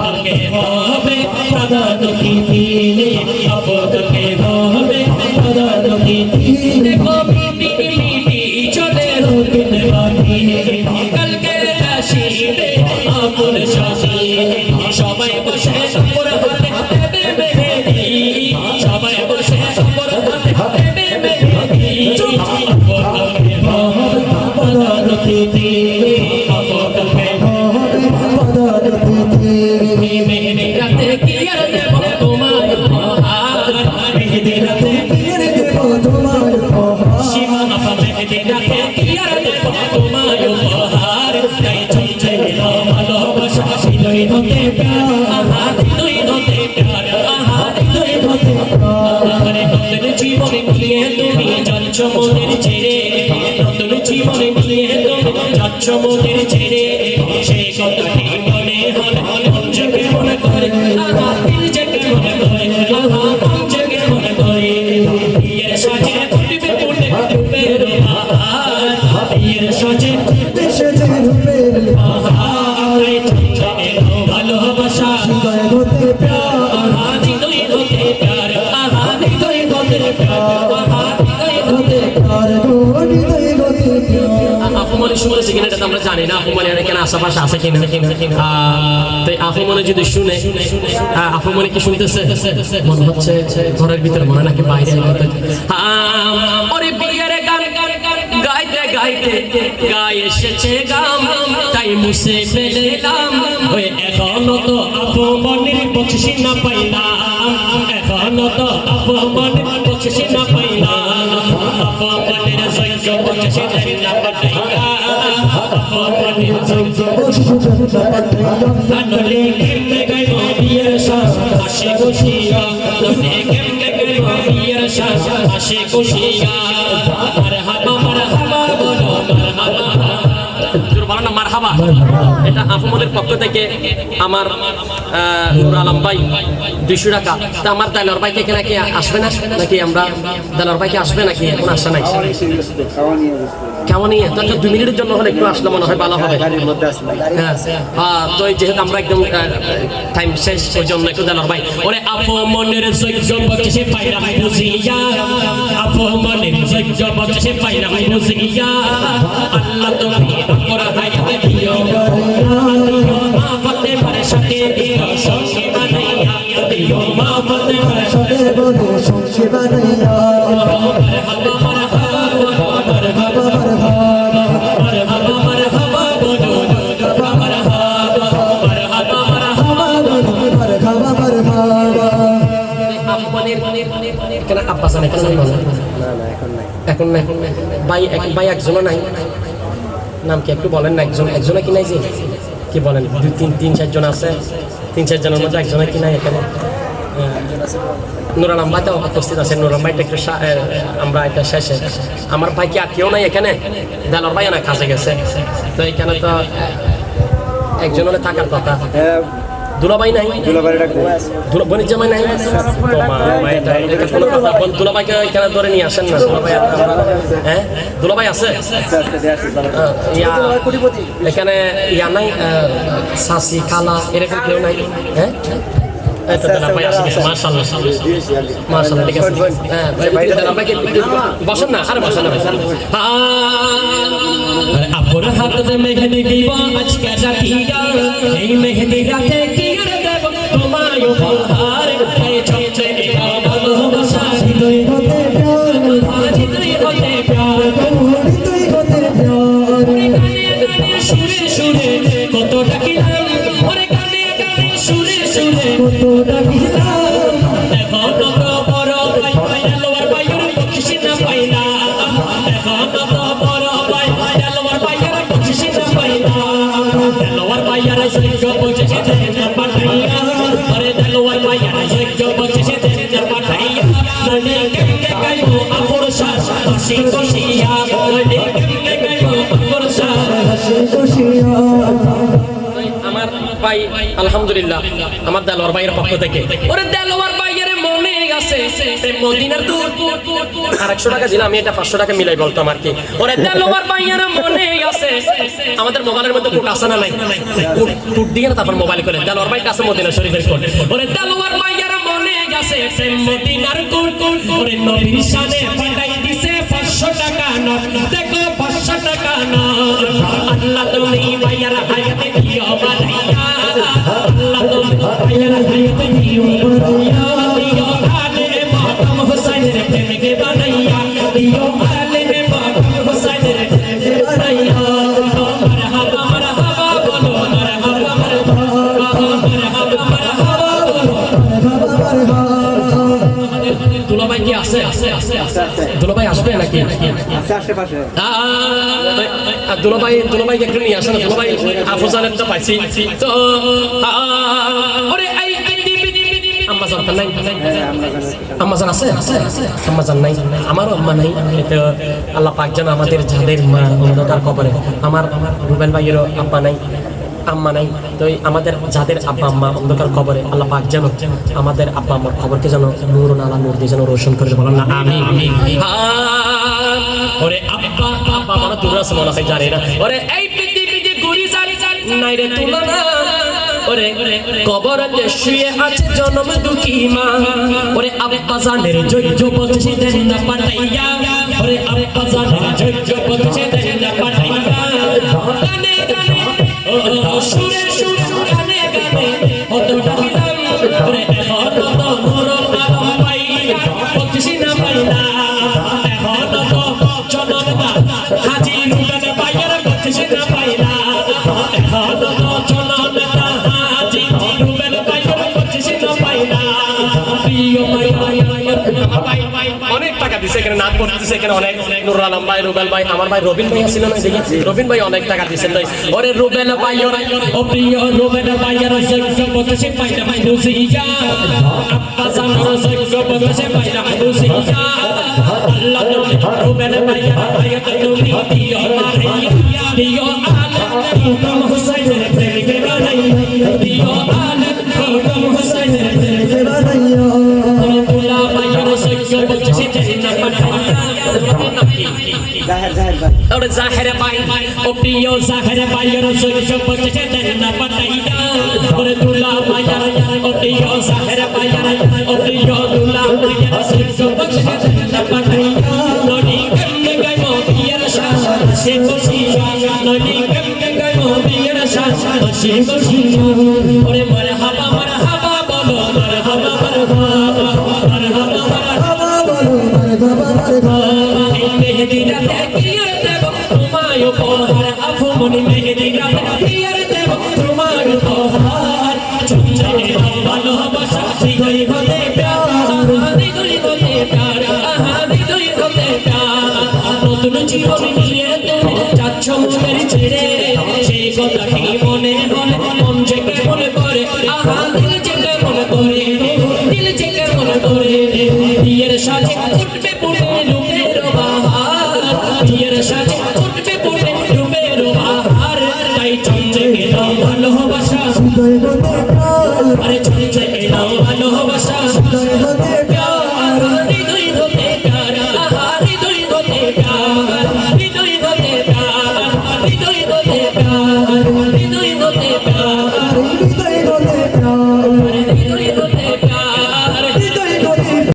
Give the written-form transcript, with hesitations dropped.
আপনকে হবে প্রধান অতিথি আপনকে হবে প্রধান অতিথি দেখো মিটি মিটি চলে রোদিন বাতি কালকে আসিবে আপন সাথী সবাই বসে উপর হাতে দেবে মেহেদি সবাই বসে উপর হাতে দেবে মেহেদি আপনকে হবে প্রধান অতিথি আপনকে হবে প্রধান অতিথি মেহেদি রাতে কি আর দেব তোমার উপহার মেহেদি রাতে কি আর দেব তোমার উপহার সীমা আপা মেহেদি রাতে কি আর দেব তোমার উপহার তাই চলছে ভালোবাসা হৃদয় হতে প্যার আহা হৃদয় হতে প্যার আহা হৃদয় হতে প্যার নতুন জীবনে নিয়ে তুমি যাচ্ছ মোদের ছেড়ে নতুন জীবনে নিয়ে তুমি যাচ্ছ মোদের ছেড়ে সেই কথাটি মনে হলে মন জেগে মনে করে আহা দিল জেগে মনে করে আহা মন জেগে মনে করে বিয়ের সাজে ফুটবে ফুটে রূপের বাহার বিয়ের সাজে সেজে রূপের বাহার ভালোবাসা হৃদয় হতে প্যার আহা হৃদয় হতে প্যার আহা হৃদয় হতে প্যার আহা হৃদয় হতে প্যার হৃদয় হতে প্যার আফমানে শুনেছে কিনা এটা আমরা জানি না আফমানে এখানে আশেপাশে আছে কিনা তাই আফমানে যদি শুনে আফমানে কি শুনতেছে মনে হচ্ছে ঘরের ভিতরে মনে নাকি বাইরে ওরে বিয়ের গান গাইতে গাইতে গায়ে এসেছে গাম তাই মুছে ফেললাম ওই এখনো তো আফমানের বকশিশ না পাইলাম এখনো তো আফমানের বকশিশ না পাইলাম আফমানের সহ্য বকশিশ না পাইলাম আফমানের সহ্য বকশিশ না পাইলাম আনলে কেমনে গাইব বিয়ের শাস হাসি খুশিয়া আনলে কেমনে গাইব বিয়ের শাস হাসি খুশিয়া মারহাবা মারহাবা বলো মারহাবা জোরবানা মারহাবা এটা আফমদের পক্ষ থেকে আমার নূর আলম ভাই 200 টাকা তা আমার দালার ভাইকে এখানে কি আসবে না নাকি আমরা দালার ভাইকে আসবে নাকি এখন আসে নাই কেমন নিয়ে তো 2 মিনিটের জন্য হলে একটু আসলে মনে হয় ভালো হবে হ্যাঁ তো যেহেতু আমরা একদম টাইম শেষ ওই জন্য একটু দালার ভাই ওরে আফমনের সহ্য বকশে পাইরা বুঝিয়া আফমনের সহ্য বকশে পাইরা বুঝিয়া আল্লাহ তুমি আমরা হায়াত দিও মা ফাতেমার সাথে দিও সঙ্গে বানাইয়া দিও মা ফাতেমার সাথে বলো সঙ্গে বানাইয়া মারহাবা মারহাবা মারহাবা মারহাবা মারহাবা বলো মারহাবা মারহাবা মারহাবা বলো মারহাবা মারহাবা আফমানের কেন আব্বাস না কেন না এখন নাই ভাই একজন নাই নাম কি একটু বলেন না একজনে কি নাই যে কি বলেন 2-3-4 জন আছে 3-4 জনের মধ্যে একজনে কি নাই এখানে নুর আলম ভাই তো উপস্থিত আছে নুর আলম ভাইটা একটু আমরা এটা শেষে আমার ভাই কি আর কেউ নাই এখানে দালার ভাই না কাছে গেছে তো এখানে তো একজন হলে থাকার কথা দুলাভাই নাই বোনের জামাই নাই দুলাভাইকে এখানে ধরে নিয়ে আসেন না হ্যাঁ দুলাভাই আছে এখানে ইয়া নাই শাসি খালা এরকম কেউ নাই হ্যাঁ বসেন না আরে বসেন আপুর হাতে মেহেদি দিব আজকে রাতিয়া এই মেহেদি রাতে কি আর দেব তোমায় উপহার এই চমচে ভালোবাসা হৃদয় হতে প্যার হৃদয় হতে প্যার হৃদয় হতে প্যার গানে গানে সুরে সুরে কত ডাকিলাম ওরে গানে গানে সুরে সুরে কত ডাকিলাম দেখো তো বড় ভাই দেলোয়ার ভাইয়ের বকশিশ না পাইলাম দেখো তো বড় ভাই দেলোয়ার ভাইয়ের বকশিশ না পাইলাম দেলোয়ার ভাইয়ের সহ্য বকশিশ না পাঠাইয়া আরে দেলোয়ার ভাইয়ের সহ্য বকশিশ না পাঠাইয়া নলে কেমনে গাইবো আপুর শাস হাসি খুশিয়া নলে কেমনে গাইবো আপুর শাস হাসি খুশিয়া আমার ভাই আলহামদুলিল্লাহ আমার দেলোয়ার ভাইয়ের পক্ষ থেকে ওরে দেলোয়ার ভাইয়ের মনে গেছে প্রেম মদিনার দূর। আর 100 টাকা দিলে আমি এটা 500 টাকা মিলাই বলতাম আর কি। ওরে দেলোয়ার ভাইয়ের মনে গেছে আমাদের মোবাইলের মধ্যে কোড আছে না নাই? কোড দিয়ে না তারপর মোবাইল করে দেলোয়ার ভাই কাছে মদিনা শরীফের কোড। ওরে দেলোয়ার ভাইয়ের মনে গেছে প্রেম মদিনার কোড। ওরে নবীর শানে পাঠাই দিছে 500 টাকা নোট। দেখো 500 টাকা নোট। আল্লাহ তুমি ভাইয়ার হায়াতে দিও বানাইয়া, আল্লাহ তুমি ভাইয়ার হায়াতে দিও বানাইয়া, দিও আলে মাকাম হুসাইনের প্রেমকে বানাইয়া, দিও আলে মাকাম হুসাইনের প্রেমকে বানাইয়া। মারহাবা মারহাবা বলো, মারহাবা মারহাবা, মারহাবা মারহাবা বলো, মারহাবা মারহাবা। দুলাভাই কি আছে? দুলাভাই আসবে নাকি? আশেপাশে দুলাভাই একটু নিয়ে আসে না। দুলাভাই আফজানের তো পাইছি তো। ওরে এই আম্মাজান নাই? আম্মাজান আছে? আম্মাজান নাই? আমারও আম্মা নাই। তো আল্লাহ পাক যেন আমাদের যাদের মা অন্ধকার কবরে, আমার রুবেল ভাইয়েরও আব্বা নাই, আম্মা নাই, তো আমাদের যাদের আব্বা আম্মা অন্ধকার কবরে, আল্লাহ পাক যেন আমাদের আব্বা আম্মার খবরকে যেন নূর আলা নূর দিয়ে যেন রোশন করে। বলেন না আমিন। ওরে আব্বা আব্বা মানে দূর আছে মনে হয়, জানি না। ওরে এই পৃথিবীতে ঘুরি জানি নাই রে তুলনা। ওরে কবরে শুয়ে আছে জনম দুঃখী মা। ওরে আব্বা জানের জৈজ বলছে দেন না পাঠাইয়া। ওরে আব্বা জানের জৈজ বলছে দেন না পাঠাইয়া। গানে গানে সুরে সুরে গানে গানে হত ডাকিলাম। ওরে হত তো নূর আলম পাইয়া বলছি না পাইলা। হত তো জনতা হাজি রুবেল ভাইয়ের বলছি না পাইলা। হত তো জনতা হাজি রুবেল ভাইয়ের বলছি না পাইলা। প্রিয় ভাই অনেক টাকা দিছে এখানে, নাচ করতেছে এখানে অনেক। নুরুল আলম ভাই, রুবেল ভাই, আমার ভাই রবিন ভাই ছিল না দেখি? রবিন ভাই অনেক টাকা দিছেন ভাই। ওরে রুবেল ভাই, ও প্রিয় রুবেল ভাইয়ের সৈক্য বলছে পাইলা ভাই রুসিয়া। আব্বা জানার সৈক্য বলছে পাইলা ভাই রুসিয়া। আল্লাহ তুমি রুবেল ভাইয়ের হায়াতে তুমি দিও মারিয়া, দিও আলম ইমাম হুসাইনের প্রেমকে বানাইয়া, দিও আলম ইমাম হুসাইনের প্রেমকে বানাইয়া। দুলা ভাইয়ের সৈক্য বলছে না পাঠাইয়া। ওরে জাহের ভাই, ও প্রিয় জাহের ভাইয়ের সৈক্য বলছে না পাঠাইয়া। ওরে দুলা ভাইয়ের, ও প্রিয় জাহের ভাইয়ের, ও প্রিয় দুলা ভাইয়ের সৈক্য বলছে না পাঠাইয়া। নদী কেমনে গাইবো বিয়ের শাস সে বসিয়া, নদী কেমনে গাইবো বিয়ের শাস সে বসিয়া। ওরে মারহাবা মারহাবা বলো, মারহাবা মারহাবা, মারহাবা মারহাবা বলো, মারহাবা মারহাবা। এই মেহেদি রাতে কিয়ার দেব তোমায় উপহার, আফমনি মেহেদি রাতে কিয়ার দেব তোমায় উপহার। চুমচানে ভালোবাসা দিগই হতে প্যার, দিগই হতে প্যার, দিগই হতে প্যার। নতুন জীবন নিয়ে তুমি যাচ্ছ মনের ছেড়ে, সেই কথাটি মনে হলে মন জেগে